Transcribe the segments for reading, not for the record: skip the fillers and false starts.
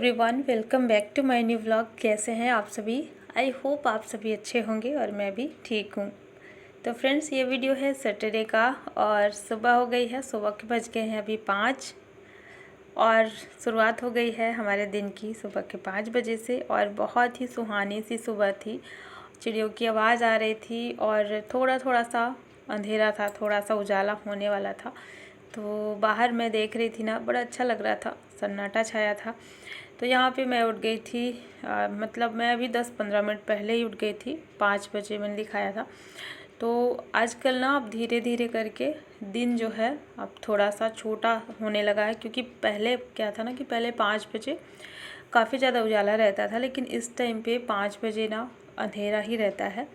Everyone, welcome back to my new vlog. कैसे हैं आप सभी? आई होप आप सभी अच्छे होंगे और मैं भी ठीक हूँ। तो फ्रेंड्स, ये वीडियो है सैटरडे का और सुबह हो गई है। सुबह के बज गए हैं अभी 5 और शुरुआत हो गई है हमारे दिन की सुबह के 5 बजे से। और बहुत ही सुहानी सी सुबह थी। चिड़ियों की आवाज़ आ रही थी और थोड़ा थोड़ा सा अंधेरा था, थोड़ा सा उजाला होने वाला था। तो बाहर मैं देख रही थी ना, बड़ा अच्छा लग रहा था, सन्नाटा छाया था। तो यहाँ पे मैं उठ गई थी, मतलब मैं अभी 10-15 मिनट पहले ही उठ गई थी। 5 बजे मैंने दिखाया था। तो आजकल ना अब धीरे धीरे करके दिन जो है अब थोड़ा सा छोटा होने लगा है, क्योंकि पहले क्या था ना कि पहले 5 बजे काफ़ी ज़्यादा उजाला रहता था, लेकिन इस टाइम पे 5 बजे ना अंधेरा ही रहता है।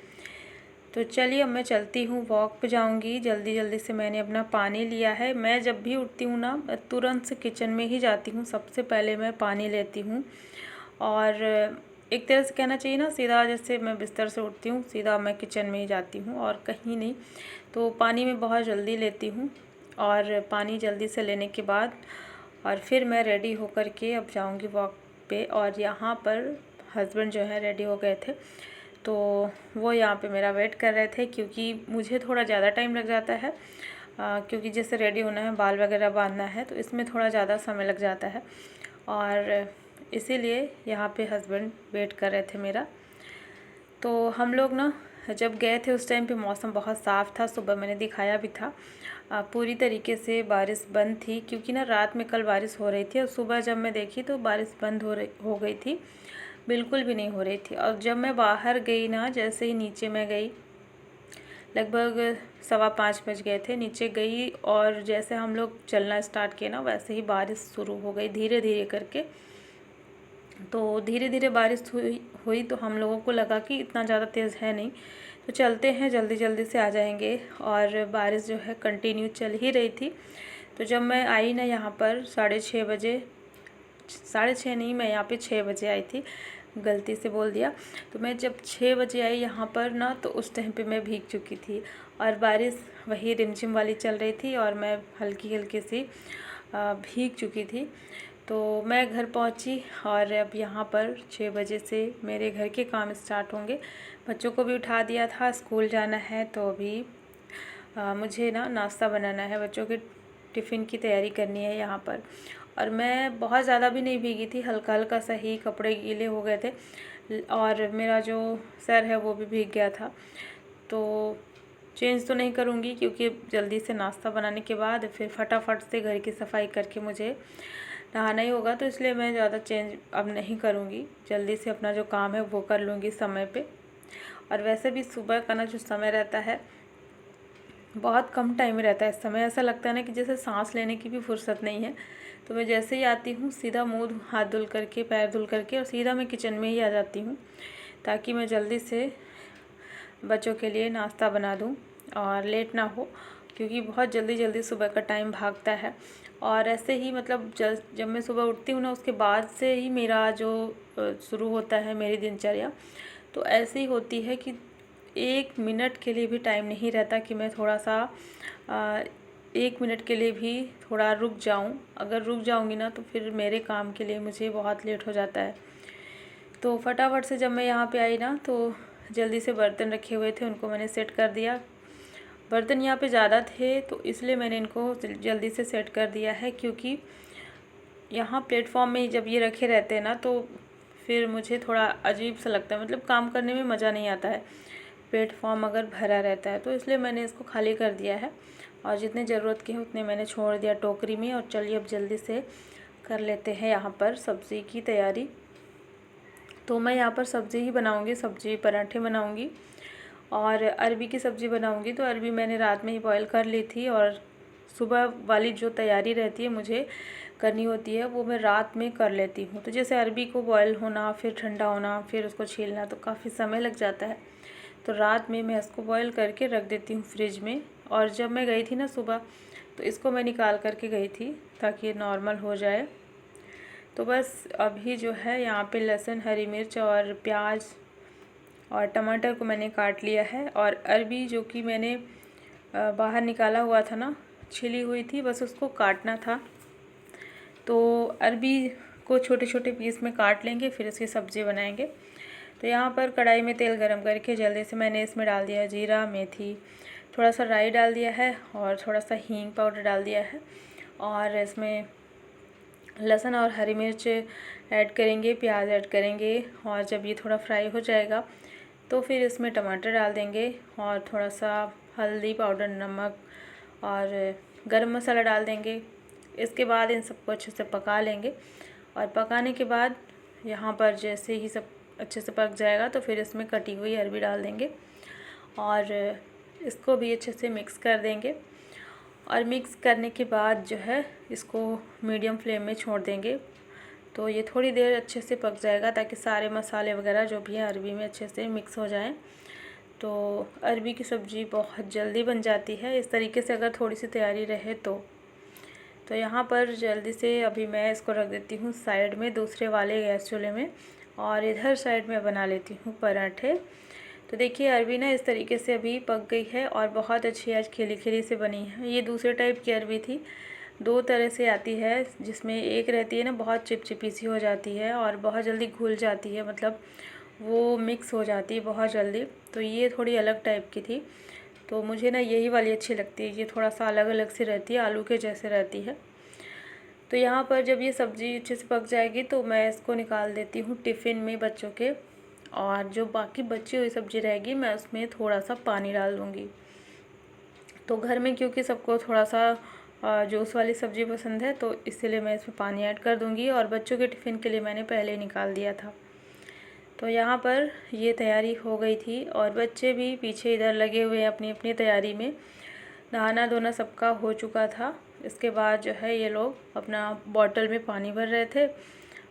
तो चलिए अब मैं चलती हूँ, वॉक पे जाऊँगी। जल्दी जल्दी से मैंने अपना पानी लिया है। मैं जब भी उठती हूँ ना, तुरंत से किचन में ही जाती हूँ, सबसे पहले मैं पानी लेती हूँ। और एक तरह से कहना चाहिए ना, सीधा जैसे मैं बिस्तर से उठती हूँ सीधा मैं किचन में ही जाती हूँ और कहीं नहीं। तो पानी मैं बहुत जल्दी लेती हूँ और पानी जल्दी से लेने के बाद और फिर मैं रेडी होकर के अब जाऊँगी वॉक पे। और यहाँ पर हस्बैंड जो है रेडी हो गए थे, तो वो यहाँ पे मेरा वेट कर रहे थे, क्योंकि मुझे थोड़ा ज़्यादा टाइम लग जाता है। क्योंकि जैसे रेडी होना है, बाल वगैरह बांधना है, तो इसमें थोड़ा ज़्यादा समय लग जाता है और इसीलिए यहाँ पे हस्बैंड वेट कर रहे थे मेरा। तो हम लोग ना जब गए थे उस टाइम पे मौसम बहुत साफ़ था। सुबह मैंने दिखाया भी था, पूरी तरीके से बारिश बंद थी, क्योंकि ना रात में कल बारिश हो रही थी और सुबह जब मैं देखी तो बारिश बंद हो गई थी, बिल्कुल भी नहीं हो रही थी। और जब मैं बाहर गई ना, जैसे ही नीचे मैं गई, लगभग 4:15 बज गए थे, नीचे गई और जैसे हम लोग चलना स्टार्ट किए ना, वैसे ही बारिश शुरू हो गई धीरे धीरे करके। तो धीरे धीरे बारिश हुई तो हम लोगों को लगा कि इतना ज़्यादा तेज़ है नहीं, तो चलते हैं, जल्दी जल्दी से आ जाएंगे। और बारिश जो है कंटिन्यू चल ही रही थी। तो जब मैं आई ना यहाँ पर 6:30 बजे, 6:30 नहीं, मैं यहाँ पे 6 बजे आई थी, गलती से बोल दिया। तो मैं जब 6 बजे आई यहाँ पर ना, तो उस टाइम पे मैं भीग चुकी थी और बारिश वही रिमझिम वाली चल रही थी और मैं हल्की हल्की सी भीग चुकी थी। तो मैं घर पहुंची और अब यहाँ पर 6 बजे से मेरे घर के काम स्टार्ट होंगे। बच्चों को भी उठा दिया था, स्कूल जाना है, तो अभी मुझे ना नाश्ता बनाना है, बच्चों के टिफ़िन की तैयारी करनी है यहाँ पर। और मैं बहुत ज़्यादा भी नहीं भीगी थी, हल्का हल्का सा ही, कपड़े गीले हो गए थे और मेरा जो सर है वो भी भीग गया था। तो चेंज तो नहीं करूँगी, क्योंकि जल्दी से नाश्ता बनाने के बाद फिर फटाफट से घर की सफाई करके मुझे नहाना ही होगा, तो इसलिए मैं ज़्यादा चेंज अब नहीं करूँगी। जल्दी से अपना जो काम है वो कर लूँगी समय पे। और वैसे भी सुबह का ना जो समय रहता है, बहुत कम टाइम रहता है। इस समय ऐसा लगता है ना कि जैसे सांस लेने की भी फुर्सत नहीं है। तो मैं जैसे ही आती हूँ, सीधा मुँह हाथ धुल करके, पैर धुल करके और सीधा मैं किचन में ही आ जाती हूँ, ताकि मैं जल्दी से बच्चों के लिए नाश्ता बना दूँ और लेट ना हो, क्योंकि बहुत जल्दी जल्दी सुबह का टाइम भागता है। और ऐसे ही मतलब जब मैं सुबह उठती हूँ ना, उसके बाद से ही मेरा जो शुरू होता है मेरी दिनचर्या, तो ऐसे ही होती है कि 1 मिनट के लिए भी टाइम नहीं रहता कि मैं थोड़ा सा 1 मिनट के लिए भी थोड़ा रुक जाऊं। अगर रुक जाऊंगी ना, तो फिर मेरे काम के लिए मुझे बहुत लेट हो जाता है। तो फटाफट से जब मैं यहाँ पे आई ना, तो जल्दी से बर्तन रखे हुए थे, उनको मैंने सेट कर दिया। बर्तन यहाँ पे ज़्यादा थे, तो इसलिए मैंने इनको जल्दी से सेट कर दिया है, क्योंकि यहाँ प्लेटफॉर्म में जब ये रखे रहते हैं ना, तो फिर मुझे थोड़ा अजीब सा लगता है, मतलब काम करने में मज़ा नहीं आता है प्लेटफॉर्म अगर भरा रहता है। तो इसलिए मैंने इसको खाली कर दिया है और जितने ज़रूरत के हैं उतने मैंने छोड़ दिया टोकरी में। और चलिए अब जल्दी से कर लेते हैं यहाँ पर सब्ज़ी की तैयारी। तो मैं यहाँ पर सब्ज़ी ही बनाऊँगी, सब्ज़ी पराठे बनाऊँगी और अरबी की सब्ज़ी बनाऊँगी। तो अरबी मैंने रात में ही बॉईल कर ली थी और सुबह वाली जो तैयारी रहती है मुझे करनी होती है, वो मैं रात में कर लेती हूँ। तो जैसे अरबी को बॉईल होना, फिर ठंडा होना, फिर उसको छीलना, तो काफ़ी समय लग जाता है। तो रात में मैं इसको बॉईल करके रख देती हूँ फ्रिज में। और जब मैं गई थी ना सुबह, तो इसको मैं निकाल करके गई थी ताकि ये नॉर्मल हो जाए। तो बस अभी जो है यहाँ पे लहसुन, हरी मिर्च और प्याज और टमाटर को मैंने काट लिया है। और अरबी जो कि मैंने बाहर निकाला हुआ था ना, छिली हुई थी, बस उसको काटना था। तो अरबी इसको छोटे छोटे पीस में काट लेंगे, फिर इसकी सब्ज़ी बनाएंगे। तो यहाँ पर कढ़ाई में तेल गरम करके जल्दी से मैंने इसमें डाल दिया है जीरा, मेथी, थोड़ा सा राई डाल दिया है और थोड़ा सा हींग पाउडर डाल दिया है। और इसमें लहसुन और हरी मिर्च ऐड करेंगे, प्याज ऐड करेंगे। और जब ये थोड़ा फ्राई हो जाएगा तो फिर इसमें टमाटर डाल देंगे और थोड़ा सा हल्दी पाउडर, नमक और गरम मसाला डाल देंगे। इसके बाद इन सबको अच्छे से पका लेंगे और पकाने के बाद यहाँ पर जैसे ही सब अच्छे से पक जाएगा तो फिर इसमें कटी हुई अरबी डाल देंगे और इसको भी अच्छे से मिक्स कर देंगे। और मिक्स करने के बाद जो है इसको मीडियम फ्लेम में छोड़ देंगे। तो ये थोड़ी देर अच्छे से पक जाएगा ताकि सारे मसाले वगैरह जो भी हैं अरबी में अच्छे से मिक्स हो जाएं। तो अरबी की सब्ज़ी बहुत जल्दी बन जाती है इस तरीके से अगर थोड़ी सी तैयारी रहे तो यहाँ पर जल्दी से अभी मैं इसको रख देती हूँ साइड में दूसरे वाले गैस चूल्हे में, और इधर साइड में बना लेती हूँ पराठे। तो देखिए अरबी ना इस तरीके से अभी पक गई है और बहुत अच्छी आज खिली खिली से बनी है। ये दूसरे टाइप की अरबी थी, दो तरह से आती है, जिसमें एक रहती है ना बहुत चिपचिपी सी हो जाती है और बहुत जल्दी घुल जाती है, मतलब वो मिक्स हो जाती है बहुत जल्दी। तो ये थोड़ी अलग टाइप की थी, तो मुझे ना यही वाली अच्छी लगती है। ये थोड़ा सा अलग अलग सी रहती है, आलू के जैसे रहती है। तो यहाँ पर जब ये सब्ज़ी अच्छे से पक जाएगी तो मैं इसको निकाल देती हूँ टिफ़िन में बच्चों के, और जो बाकी बची हुई सब्ज़ी रहेगी मैं उसमें थोड़ा सा पानी डाल दूँगी। तो घर में क्योंकि सबको थोड़ा सा जूस वाली सब्ज़ी पसंद है तो इसीलिए मैं इसमें पानी ऐड कर दूँगी, और बच्चों के टिफ़िन के लिए मैंने पहले ही निकाल दिया था। तो यहाँ पर ये तैयारी हो गई थी और बच्चे भी पीछे इधर लगे हुए हैं अपनी अपनी तैयारी में। नहाना धोना सबका हो चुका था। इसके बाद जो है ये लोग अपना बॉटल में पानी भर रहे थे,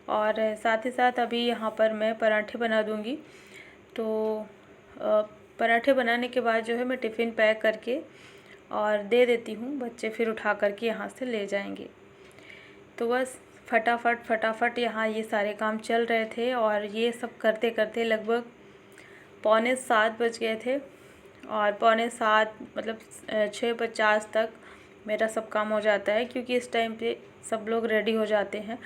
और साथ ही साथ अभी यहाँ पर मैं पराठे बना दूँगी। तो पराठे बनाने के बाद जो है मैं टिफ़िन पैक करके और दे देती हूँ, बच्चे फिर उठा करके यहाँ से ले जाएंगे। तो बस फटाफट यहाँ ये सारे काम चल रहे थे, और ये सब करते करते लगभग 6:45 बज गए थे, और 6:45 मतलब 6:50 तक मेरा सब काम हो जाता है, क्योंकि इस टाइम पे सब लोग रेडी हो जाते हैं।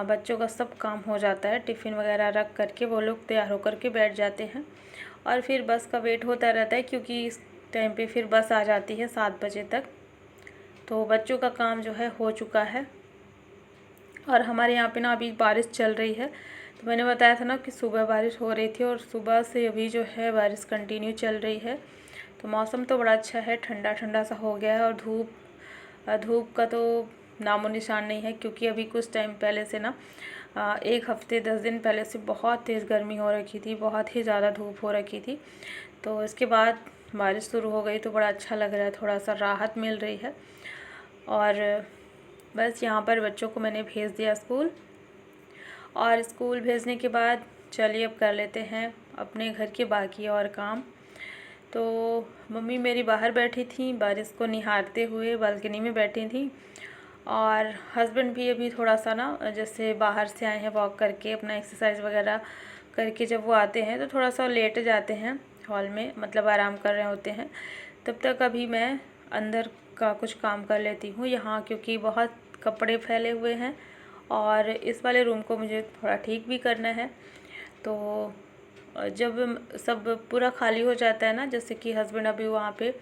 बच्चों का सब काम हो जाता है, टिफ़िन वगैरह रख करके वो लोग तैयार होकर के बैठ जाते हैं, और फिर बस का वेट होता रहता है, क्योंकि इस टाइम पे फिर बस आ जाती है 7 बजे तक। तो बच्चों का काम जो है हो चुका है। और हमारे यहाँ पे ना अभी बारिश चल रही है, तो मैंने बताया था ना कि सुबह बारिश हो रही थी, और सुबह से अभी जो है बारिश कंटिन्यू चल रही है। तो मौसम तो बड़ा अच्छा है, ठंडा ठंडा सा हो गया है, और धूप का तो नामो निशान नहीं है, क्योंकि अभी कुछ टाइम पहले से ना 1 हफ्ते 10 दिन पहले से बहुत तेज़ गर्मी हो रखी थी, बहुत ही ज़्यादा धूप हो रखी थी। तो इसके बाद बारिश शुरू हो गई तो बड़ा अच्छा लग रहा है, थोड़ा सा राहत मिल रही है। और बस यहाँ पर बच्चों को मैंने भेज दिया स्कूल, और स्कूल भेजने के बाद चलिए अब कर लेते हैं अपने घर के बाकी और काम। तो मम्मी मेरी बाहर बैठी थी, बारिश को निहारते हुए बालकनी में बैठी थी, और हस्बैंड भी अभी थोड़ा सा ना जैसे बाहर से आए हैं वॉक करके, अपना एक्सरसाइज वगैरह करके जब वो आते हैं तो थोड़ा सा लेट जाते हैं हॉल में, मतलब आराम कर रहे होते हैं। तब तक अभी मैं अंदर का कुछ काम कर लेती हूँ यहाँ, क्योंकि बहुत कपड़े फैले हुए हैं, और इस वाले रूम को मुझे थोड़ा ठीक भी करना है। तो जब सब पूरा खाली हो जाता है ना, जैसे कि हस्बैंड अभी वहाँ पे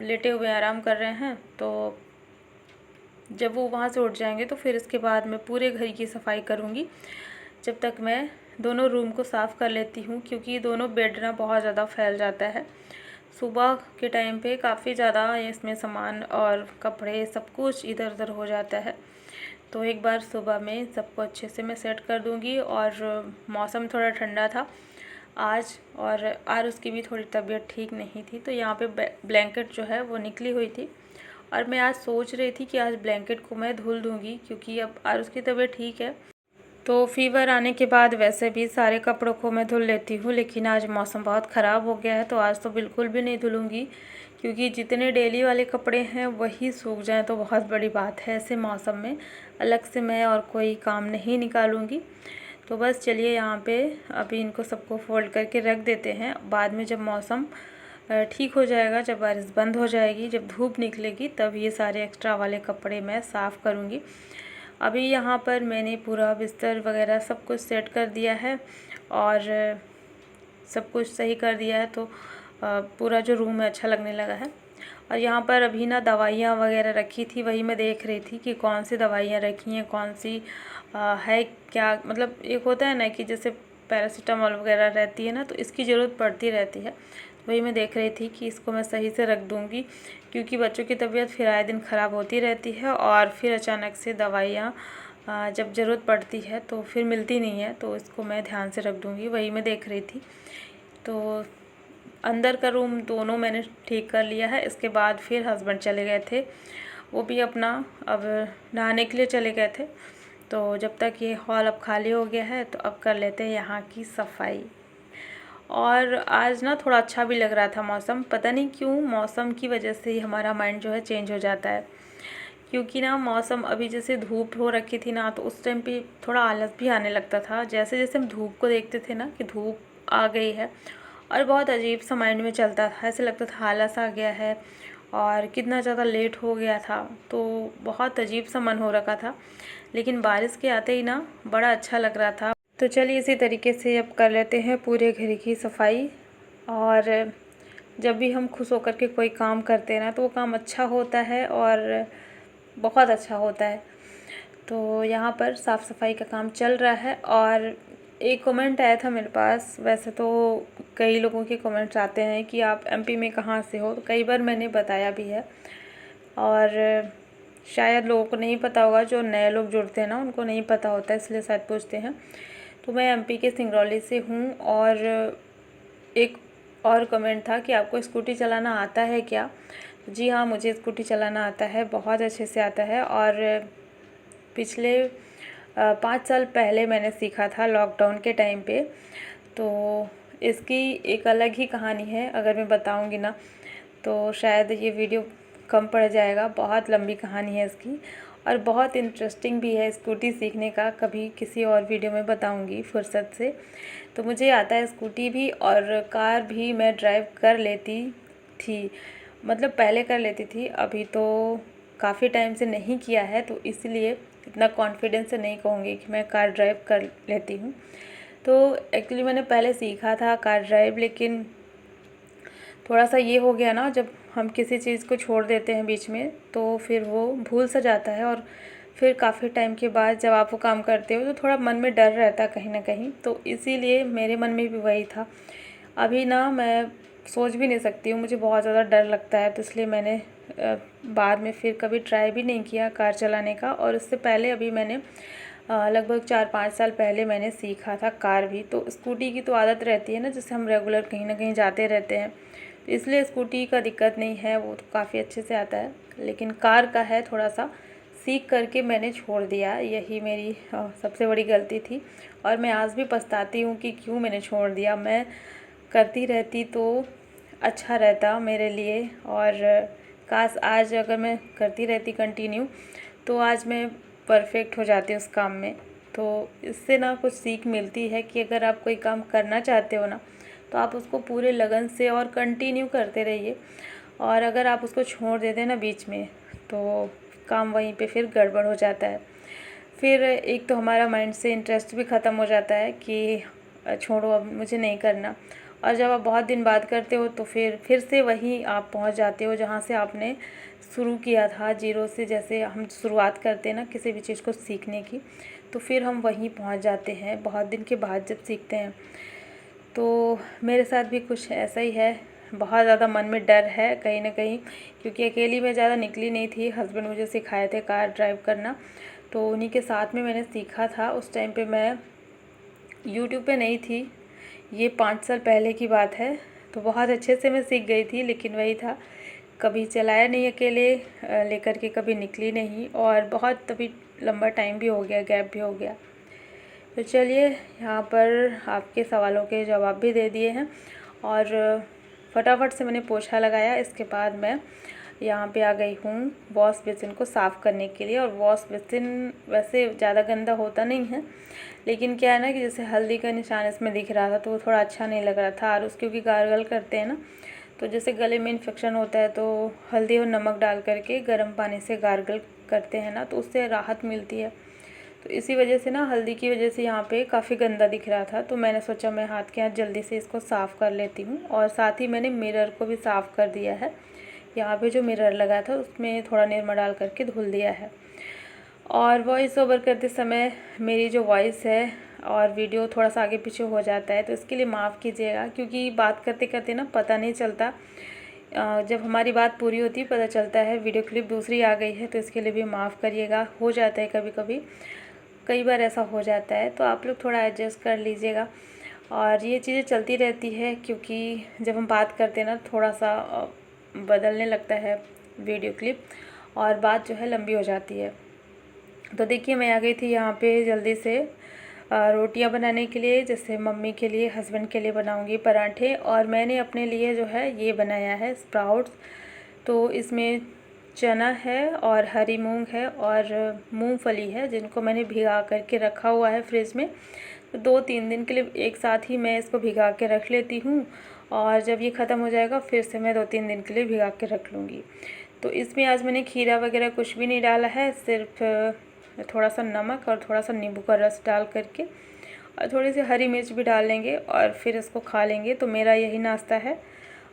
लेटे हुए आराम कर रहे हैं, तो जब वो वहाँ से उठ जाएंगे तो फिर इसके बाद मैं पूरे घर की सफाई करूँगी। जब तक मैं दोनों रूम को साफ़ कर लेती हूँ, क्योंकि दोनों बेड ना बहुत ज़्यादा फैल जाता है। सुबह के टाइम पे काफ़ी ज़्यादा इसमें सामान और कपड़े सब कुछ इधर उधर हो जाता है। तो एक बार सुबह में सबको अच्छे से मैं सेट कर दूँगी। और मौसम थोड़ा ठंडा था आज, और आरुष की भी थोड़ी तबीयत ठीक नहीं थी, तो यहाँ पे ब्लैंकेट जो है वो निकली हुई थी, और मैं आज सोच रही थी कि आज ब्लैंकेट को मैं धुल दूँगी, क्योंकि अब आरुष की तबीयत ठीक है। तो फीवर आने के बाद वैसे भी सारे कपड़ों को मैं धुल लेती हूँ, लेकिन आज मौसम बहुत ख़राब हो गया है, तो आज तो बिल्कुल भी नहीं धुलूँगी, क्योंकि जितने डेली वाले कपड़े हैं वही सूख जाएं तो बहुत बड़ी बात है। ऐसे मौसम में अलग से मैं और कोई काम नहीं निकालूँगी। तो बस चलिए यहाँ पे अभी इनको सबको फोल्ड करके रख देते हैं। बाद में जब मौसम ठीक हो जाएगा, जब बारिश बंद हो जाएगी, जब धूप निकलेगी, तब ये सारे एक्स्ट्रा वाले कपड़े मैं साफ़ करूँगी। अभी यहाँ पर मैंने पूरा बिस्तर वगैरह सब कुछ सेट कर दिया है और सब कुछ सही कर दिया है, तो पूरा जो रूम है अच्छा लगने लगा है। और यहाँ पर अभी ना दवाइयाँ वगैरह रखी थी, वही मैं देख रही थी कि कौन सी दवाइयाँ रखी हैं, कौन सी है क्या। मतलब एक होता है ना कि जैसे पैरासीटामॉल वगैरह रहती है ना, तो इसकी ज़रूरत पड़ती रहती है। वही मैं देख रही थी कि इसको मैं सही से रख दूँगी, क्योंकि बच्चों की तबीयत फिर आए दिन ख़राब होती रहती है और फिर अचानक से दवाइयाँ जब ज़रूरत पड़ती है तो फिर मिलती नहीं है, तो इसको मैं ध्यान से रख दूँगी। वही मैं देख रही थी। तो अंदर का रूम दोनों मैंने ठीक कर लिया है। इसके बाद फिर हस्बैंड चले गए थे, वो भी अपना अब नहाने के लिए चले गए थे। तो जब तक ये हॉल अब खाली हो गया है तो अब कर लेते हैं यहाँ की सफाई। और आज ना थोड़ा अच्छा भी लग रहा था मौसम, पता नहीं क्यों मौसम की वजह से ही हमारा माइंड जो है चेंज हो जाता है। क्योंकि ना मौसम अभी जैसे धूप हो रखी थी ना, तो उस टाइम पे थोड़ा आलस भी आने लगता था। जैसे जैसे हम धूप को देखते थे ना कि धूप आ गई है, और बहुत अजीब सा माइंड में चलता था, ऐसे लगता था आलस आ गया है और कितना ज़्यादा लेट हो गया था, तो बहुत अजीब सा मन हो रखा था। लेकिन बारिश के आते ही ना बड़ा अच्छा लग रहा था। तो चलिए इसी तरीके से अब कर लेते हैं पूरे घर की सफाई। और जब भी हम खुश होकर के कोई काम करते हैं ना, तो वो काम अच्छा होता है और बहुत अच्छा होता है। तो यहाँ पर साफ़ सफाई का काम चल रहा है। और एक कमेंट आया था मेरे पास, वैसे तो कई लोगों के कमेंट्स आते हैं कि आप एमपी में कहाँ से हो, तो कई बार मैंने बताया भी है और शायद लोगों को नहीं पता होगा, जो नए लोग जुड़ते हैं ना उनको नहीं पता होता है, इसलिए शायद पूछते हैं। तो मैं एमपी के सिंगरौली से हूँ। और एक और कमेंट था कि आपको स्कूटी चलाना आता है क्या। जी हाँ, मुझे स्कूटी चलाना आता है, बहुत अच्छे से आता है। और पिछले 5 साल पहले मैंने सीखा था लॉकडाउन के टाइम पे। तो इसकी एक अलग ही कहानी है, अगर मैं बताऊंगी ना तो शायद ये वीडियो कम पड़ जाएगा। बहुत लंबी कहानी है इसकी और बहुत इंटरेस्टिंग भी है स्कूटी सीखने का। कभी किसी और वीडियो में बताऊंगी फुर्सत से। तो मुझे आता है स्कूटी भी और कार भी मैं ड्राइव कर लेती थी, मतलब पहले कर लेती थी, अभी तो काफ़ी टाइम से नहीं किया है, तो इसलिए इतना कॉन्फिडेंस से नहीं कहूँगी कि मैं कार ड्राइव कर लेती हूँ। तो एक्चुअली मैंने पहले सीखा था कार ड्राइव, लेकिन थोड़ा सा ये हो गया ना, जब हम किसी चीज़ को छोड़ देते हैं बीच में तो फिर वो भूल सा जाता है। और फिर काफ़ी टाइम के बाद जब आप वो काम करते हो तो थोड़ा मन में डर रहता है कहीं ना कहीं, तो इसीलिए मेरे मन में भी वही था। अभी ना मैं सोच भी नहीं सकती हूँ, मुझे बहुत ज़्यादा डर लगता है, तो इसलिए मैंने बाद में फिर कभी ट्राई भी नहीं किया कार चलाने का। और उससे पहले अभी मैंने लगभग 4-5 साल पहले मैंने सीखा था कार भी। तो स्कूटी की तो आदत रहती है ना, जैसे हम रेगुलर कहीं ना कहीं जाते रहते हैं, तो इसलिए स्कूटी का दिक्कत नहीं है, वो तो काफ़ी अच्छे से आता है। लेकिन कार का है थोड़ा सा, सीख करके मैंने छोड़ दिया, यही मेरी सबसे बड़ी गलती थी। और मैं आज भी पछताती हूँ कि क्यों मैंने छोड़ दिया। मैं करती रहती तो अच्छा रहता मेरे लिए, और काश आज अगर मैं करती रहती कंटिन्यू तो आज मैं परफेक्ट हो जाती उस काम में। तो इससे ना कुछ सीख मिलती है कि अगर आप कोई काम करना चाहते हो ना, तो आप उसको पूरे लगन से और कंटिन्यू करते रहिए। और अगर आप उसको छोड़ देते हैं ना बीच में, तो काम वहीं पे फिर गड़बड़ हो जाता है। फिर एक तो हमारा माइंड से इंटरेस्ट भी ख़त्म हो जाता है कि छोड़ो अब मुझे नहीं करना। और जब आप बहुत दिन बाद करते हो तो फिर से वहीं आप पहुंच जाते हो जहां से आपने शुरू किया था, जीरो से। जैसे हम शुरुआत करते हैं ना किसी भी चीज़ को सीखने की, तो फिर हम वहीं पहुंच जाते हैं बहुत दिन के बाद जब सीखते हैं। तो मेरे साथ भी कुछ ऐसा ही है, बहुत ज़्यादा मन में डर है कहीं ना कहीं, क्योंकि अकेली मैं ज़्यादा निकली नहीं थी। हस्बैंड मुझे सिखाए थे कार ड्राइव करना, तो उन्हीं के साथ में मैंने सीखा था। उस टाइम पे मैं यूट्यूब पे नहीं थी, ये 5 साल पहले की बात है। तो बहुत अच्छे से मैं सीख गई थी, लेकिन वही था, कभी चलाया नहीं अकेले लेकर के, कभी निकली नहीं, और बहुत तभी लंबा टाइम भी हो गया, गैप भी हो गया। तो चलिए यहाँ पर आपके सवालों के जवाब भी दे दिए हैं और फटाफट से मैंने पोछा लगाया। इसके बाद मैं यहाँ पे आ गई हूँ वॉश बेसिन को साफ़ करने के लिए। और वॉश बेसिन वैसे ज़्यादा गंदा होता नहीं है, लेकिन क्या है ना कि जैसे हल्दी का निशान इसमें दिख रहा था, तो वो थोड़ा अच्छा नहीं लग रहा था। और उसकी क्योंकि गार्गल करते हैं ना, तो जैसे गले में इन्फेक्शन होता है, तो हल्दी और नमक डाल करके गर्म पानी से गार्गल करते हैं ना, तो उससे राहत मिलती है। तो इसी वजह से ना, हल्दी की वजह से यहाँ पे काफ़ी गंदा दिख रहा था। तो मैंने सोचा मैं हाथ के हाथ जल्दी से इसको साफ़ कर लेती हूँ। और साथ ही मैंने मिरर को भी साफ़ कर दिया है। यहाँ पे जो मिरर लगा था उसमें थोड़ा निरमा डाल करके धुल दिया है। और वॉइस ओवर करते समय मेरी जो वॉइस है और वीडियो थोड़ा सा आगे पीछे हो जाता है, तो इसके लिए माफ़ कीजिएगा, क्योंकि बात करते करते ना पता नहीं चलता, जब हमारी बात पूरी होती है पता चलता है वीडियो क्लिप दूसरी आ गई है। तो इसके लिए भी माफ़ करिएगा, हो जाता है कभी कभी, कई बार ऐसा हो जाता है, तो आप लोग थोड़ा एडजस्ट कर लीजिएगा। और ये चीज़ें चलती रहती है, क्योंकि जब हम बात करते हैं ना थोड़ा सा बदलने लगता है वीडियो क्लिप और बात जो है लंबी हो जाती है। तो देखिए मैं आ गई थी यहाँ पे जल्दी से रोटियां बनाने के लिए। जैसे मम्मी के लिए, हस्बैंड के लिए बनाऊंगी पराठे, और मैंने अपने लिए जो है ये बनाया है स्प्राउट्स। तो इसमें चना है और हरी मूंग है और मूंगफली है, जिनको मैंने भिगा करके रखा हुआ है फ्रिज में। तो 2-3 दिन के लिए एक साथ ही मैं इसको भिगा के रख लेती हूँ, और जब ये ख़त्म हो जाएगा फिर से मैं 2-3 दिन के लिए भिगा के रख लूँगी। तो इसमें आज मैंने खीरा वगैरह कुछ भी नहीं डाला है, सिर्फ थोड़ा सा नमक और थोड़ा सा नींबू का रस डाल करके, और थोड़ी सी हरी मिर्च भी डाल लेंगे और फिर इसको खा लेंगे। तो मेरा यही नाश्ता है।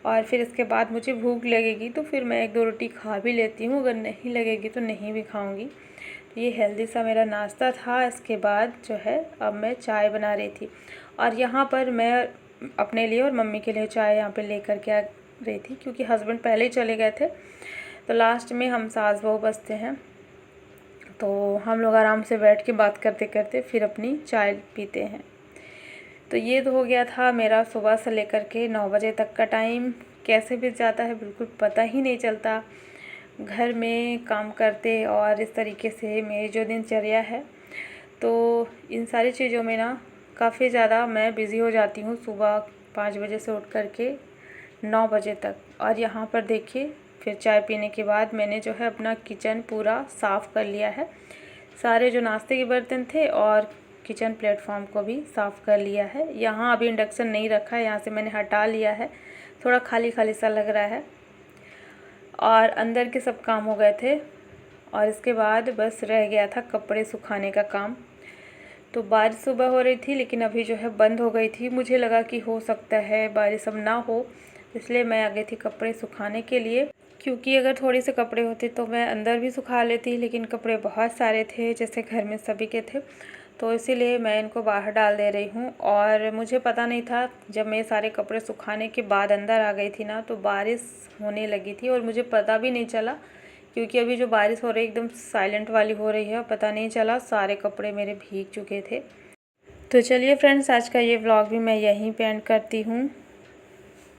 और फिर इसके बाद मुझे भूख लगेगी तो फिर मैं 1-2 रोटी खा भी लेती हूँ, अगर नहीं लगेगी तो नहीं भी खाऊंगी। तो ये हेल्दी सा मेरा नाश्ता था। इसके बाद जो है अब मैं चाय बना रही थी, और यहाँ पर मैं अपने लिए और मम्मी के लिए चाय यहाँ पे लेकर के आ रही थी, क्योंकि हस्बैंड पहले ही चले गए थे। तो लास्ट में हम सास बहू बचते हैं, तो हम लोग आराम से बैठ के बात करते करते फिर अपनी चाय पीते हैं। तो ये तो हो गया था मेरा सुबह से लेकर के 9 बजे तक का टाइम। कैसे बीत जाता है बिल्कुल पता ही नहीं चलता, घर में काम करते, और इस तरीके से मेरी जो दिनचर्या है, तो इन सारी चीज़ों में ना काफ़ी ज़्यादा मैं बिज़ी हो जाती हूँ। सुबह 5 बजे से उठ कर के 9 बजे तक। और यहाँ पर देखिए फिर चाय पीने के बाद मैंने जो है अपना किचन पूरा साफ़ कर लिया है। सारे जो नाश्ते के बर्तन थे और किचन प्लेटफॉर्म को भी साफ़ कर लिया है। यहाँ अभी इंडक्शन नहीं रखा है, यहाँ से मैंने हटा लिया है, थोड़ा खाली खाली सा लग रहा है। और अंदर के सब काम हो गए थे, और इसके बाद बस रह गया था कपड़े सुखाने का काम। तो बारिश सुबह हो रही थी, लेकिन अभी जो है बंद हो गई थी। मुझे लगा कि हो सकता है बारिश अब ना हो, इसलिए मैं आ गई थी कपड़े सुखाने के लिए। क्योंकि अगर थोड़े से कपड़े होते तो मैं अंदर भी सुखा लेती, लेकिन कपड़े बहुत सारे थे, जैसे घर में सभी के थे, तो इसीलिए मैं इनको बाहर डाल दे रही हूँ। और मुझे पता नहीं था, जब मैं सारे कपड़े सुखाने के बाद अंदर आ गई थी ना, तो बारिश होने लगी थी, और मुझे पता भी नहीं चला, क्योंकि अभी जो बारिश हो रही है एकदम साइलेंट वाली हो रही है, पता नहीं चला सारे कपड़े मेरे भीग चुके थे। तो चलिए फ्रेंड्स, आज का ये व्लॉग भी मैं यहीं पे एंड करती हूँ।